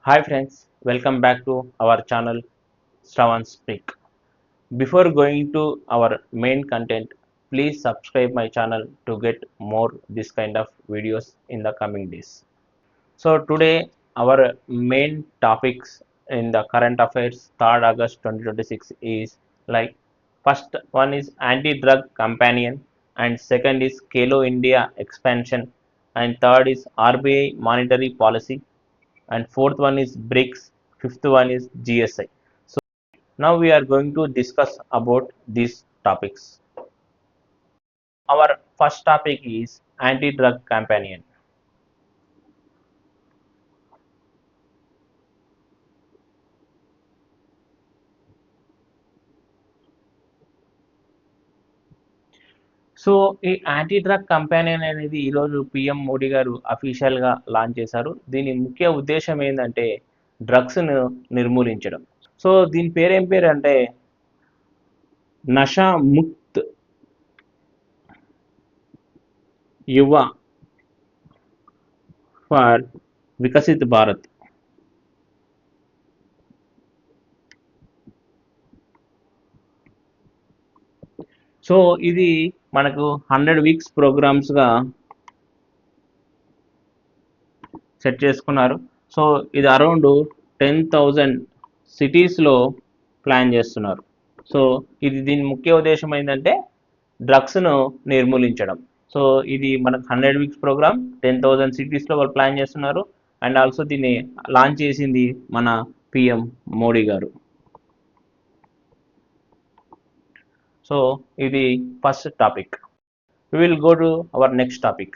Hi friends, welcome back to our channel Shravan Speak. Before going to our main content, please subscribe my channel to get more this kind of videos in the coming days. So today our main topics in the current affairs 3rd August 2026 is like first one is anti-drug companion and second is Kalo India expansion and third is RBI monetary policy and fourth one is BRICS, fifth one is GSI. So now we are going to discuss about these topics. Our first topic is anti-drug companion. So ఈ anti drug companion అనేది ఈరోజు PM Modi గారు అఫీషియల్గా launch చేశారు. దీని ముఖ్య ఉద్దేశం ఏంటంటే డ్రగ్స్ను నిర్మూలించడం. సో దీని పేరేం పేరు అంటే నషా ముక్త్ యువ ఫర్ వికసిత్ భారత్. సో ఇది మనకు 100 వీక్స్ ప్రోగ్రామ్స్గా సెట్ చేసుకున్నారు. సో ఇది అరౌండ్ 10,000 సిటీస్లో ప్లాన్ చేస్తున్నారు. సో ఇది దీని ముఖ్య ఉద్దేశం ఏంటంటే డ్రగ్స్ను నిర్మూలించడం. సో ఇది మనకు 100 వీక్స్ ప్రోగ్రామ్ 10,000 సిటీస్లో వాళ్ళు ప్లాన్ చేస్తున్నారు. అండ్ ఆల్సో దీన్ని లాంచ్ చేసింది మన పిఎం మోడీ గారు. సో ఇది first topic. We will go to our next topic.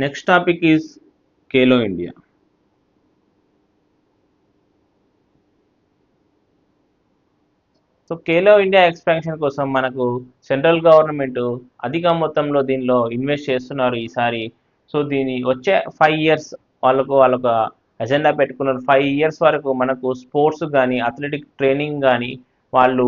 Next topic is Kalo India. So Khelo India expansion కోసం మనకు సెంట్రల్ గవర్నమెంట్ అధిక మొత్తంలో దీనిలో ఇన్వెస్ట్ చేస్తున్నారు ఈసారి. సో దీని వచ్చే 5 ఇయర్స్ వాళ్ళకు ఎజెండా పెట్టుకున్నారు. 5 ఇయర్స్ వరకు మనకు స్పోర్ట్స్ కానీ అథ్లెటిక్ ట్రైనింగ్ కానీ వాళ్ళు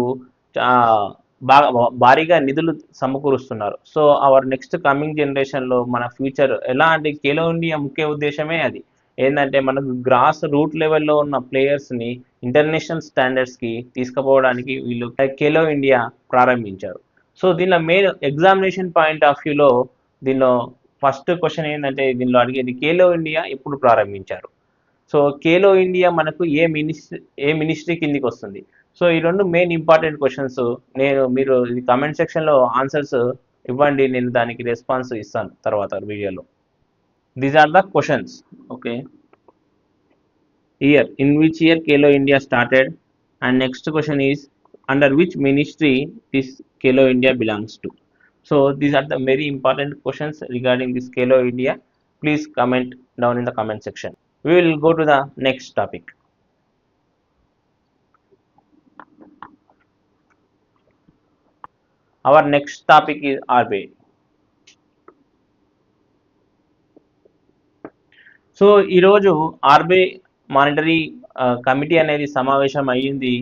బాగా భారీగా నిధులు సమకూరుస్తున్నారు. సో అవర్ నెక్స్ట్ కమింగ్ జనరేషన్లో మన ఫ్యూచర్ ఎలా అంటే ఖేలో ఇండియా ముఖ్య ఉద్దేశమే అది ఏంటంటే మనకు గ్రాస్ రూట్ లెవెల్లో ఉన్న ప్లేయర్స్ని ఇంటర్నేషనల్ స్టాండర్డ్స్కి తీసుకుపోవడానికి వీళ్ళు ఖేలో ఇండియా ప్రారంభించారు. సో దీనిలో మెయిన్ ఎగ్జామినేషన్ పాయింట్ ఆఫ్ వ్యూలో దీనిలో ఫస్ట్ క్వశ్చన్ ఏంటంటే దీనిలో అడిగేది ఖేలో ఇండియా ఎప్పుడు ప్రారంభించారు. సో ఖేలో ఇండియా మనకు ఏ మినిస్ట్రీ కిందికి వస్తుంది. సో ఈ రెండు మెయిన్ ఇంపార్టెంట్ క్వశ్చన్స్. మీరు ఇది కమెంట్ సెక్షన్లో ఆన్సర్స్ ఇవ్వండి, నేను దానికి రెస్పాన్స్ ఇస్తాను తర్వాత వీడియోలో. These are the questions. Okay. Year. In which year Kalo India started? And next question is under which ministry this Kalo India belongs to? So these are the very important questions regarding this Kalo India. Please comment down in the comment section. We will go to the next topic. Our next topic is RBI. So ఈరోజు RBI monetary committee అనేది సమావేశం అయ్యింది.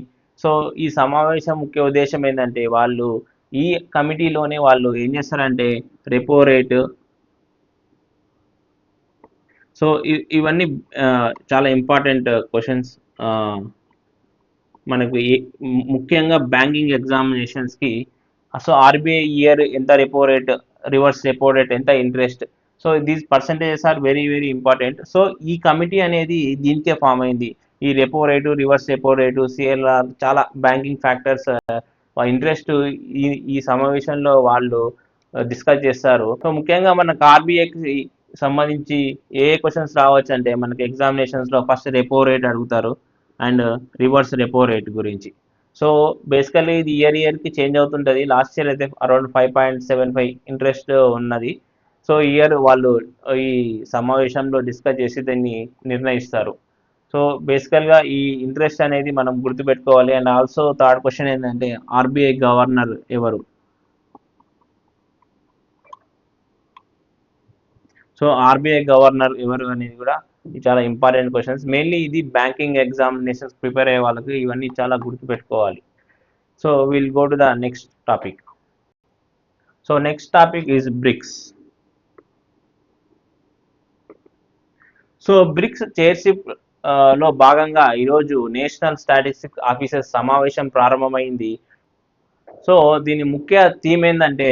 So ఈ సమావేశం ముఖ్య ఉద్దేశం ఏంటంటే వాళ్ళు ఈ కమిటీలోనే వాళ్ళు ఏం చేస్తారంటే రెపో రేటు, సో ఇవన్నీ చాలా ఇంపార్టెంట్ క్వశ్చన్స్. మనకు ముఖ్యంగా బ్యాంకింగ్ ఎగ్జామినేషన్స్కి. సో ఆర్బీఐ ఇయర్ ఎంత repo rate, reverse repo rate ఎంత interest, so these percentages are very very important. So ఈ కమిటీ అనేది దీనికే ఫామ్ అయింది. ఈ repo rate, reverse repo rate, CLR, చాలా బ్యాంకింగ్ ఫ్యాక్టర్స్ ఇంట్రెస్ట్ ఈ సమావేశంలో వాళ్ళు డిస్కస్ చేస్తారు. సో ముఖ్యంగా మనకు ఆర్బీఐకి సంబంధించి ఏ క్వశ్చన్స్ రావచ్చు అంటే మనకి ఎగ్జామినేషన్స్లో ఫస్ట్ రెపో రేట్ అడుగుతారు అండ్ రివర్స్ రెపో రేట్ గురించి. సో బేసికల్లీ ఇది ఇయర్కి చేంజ్ అవుతుంటుంది. లాస్ట్ ఇయర్ అయితే అరౌండ్ 5.75 ఇంట్రెస్ట్ ఉన్నది. సో ఇయర్ వాళ్ళు ఈ సమావేశంలో డిస్కస్ చేసి దీన్ని నిర్ణయిస్తారు. సో బేసికల్గా ఈ ఇంట్రెస్ట్ అనేది మనం గుర్తుపెట్టుకోవాలి. అండ్ ఆల్సో థర్డ్ క్వశ్చన్ ఏంటంటే ఆర్బీఐ గవర్నర్ ఎవరు. సో ఆర్బీఐ గవర్నర్ ఎవరు అనేది కూడా చాలా ఇంపార్టెంట్ క్వశ్చన్స్. మెయిన్లీ ఇది బ్యాంకింగ్ ఎగ్జామినేషన్స్ ప్రిపేర్ అయ్యే వాళ్ళకి ఇవన్నీ చాలా గుర్తుపెట్టుకోవాలి. So will go to the next topic. So next topic is BRICS. So BRICS chairship లో భాగంగా ఈరోజు నేషనల్ స్టాటిస్టిక్స్ ఆఫీసర్స్ సమావేశం ప్రారంభమైంది. సో దీని ముఖ్య థీమ్ ఏంటంటే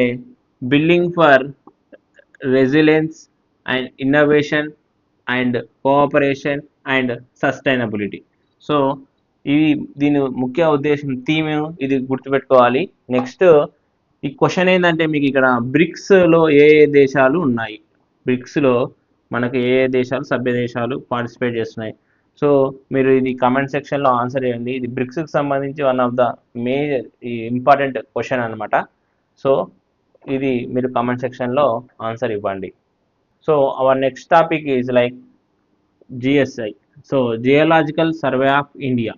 building for resilience and innovation and cooperation and sustainability. So ఇది దీని ముఖ్య ఉద్దేశం థీమ్ ఇది గుర్తుపెట్టుకోవాలి. నెక్స్ట్ ఈ క్వశ్చన్ ఏంటంటే మీకు ఇక్కడ బ్రిక్స్లో ఏ ఏ దేశాలు ఉన్నాయి, బ్రిక్స్లో మనకు ఏ ఏ దేశాలు సభ్య దేశాలు పార్టిసిపేట్ చేస్తున్నాయి. సో మీరు ఇది కమెంట్ సెక్షన్లో ఆన్సర్ చేయండి. ఇది బ్రిక్స్కి సంబంధించి one of the major important question అనమాట. సో ఇది మీరు కమెంట్ సెక్షన్లో ఆన్సర్ ఇవ్వండి. So our next topic is like GSI. So geological survey of India.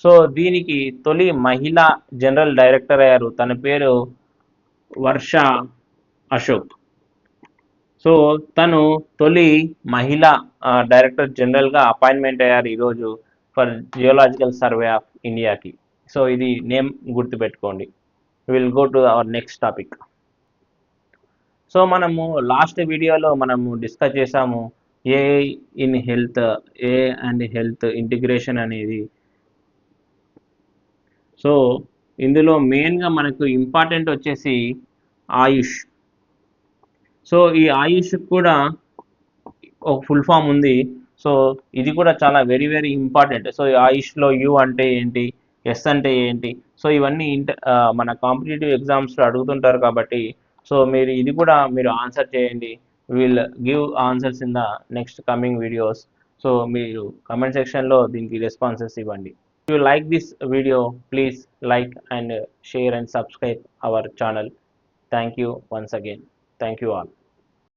So దీనికి తొలి మహిళా జనరల్ డైరెక్టర్ అయ్యారు. తన పేరు వర్ష అశోక్. సో తను తొలి మహిళా డైరెక్టర్ జనరల్గా అపాయింట్మెంట్ అయ్యారు ఈరోజు ఫర్ జియోలాజికల్ సర్వే ఆఫ్ ఇండియాకి. సో ఇది నేమ్ గుర్తుపెట్టుకోండి. Will go to our next topic. So మనము లాస్ట్ వీడియోలో మనము డిస్కస్ చేసాము AI in health, AI and health integration అనేది. సో ఇందులో మెయిన్గా మనకు ఇంపార్టెంట్ వచ్చేసి ఆయుష్. సో ఈ ఆయుష్ కూడా ఒక ఫుల్ ఫామ్ ఉంది. సో ఇది కూడా చాలా వెరీ వెరీ ఇంపార్టెంట్. సో ఈ ఆయుష్లో యు అంటే ఏంటి, ఎస్ అంటే ఏంటి, సో ఇవన్నీ మన కాంపిటేటివ్ ఎగ్జామ్స్లో అడుగుతుంటారు కాబట్టి సో మీరు ఇది కూడా మీరు ఆన్సర్ చేయండి. Will give answers in the next coming videos. So మీరు కమెంట్ సెక్షన్లో దీనికి రెస్పాన్సెస్ ఇవ్వండి. If you like this video, please like and share and subscribe our channel. Thank you once again. Thank you all.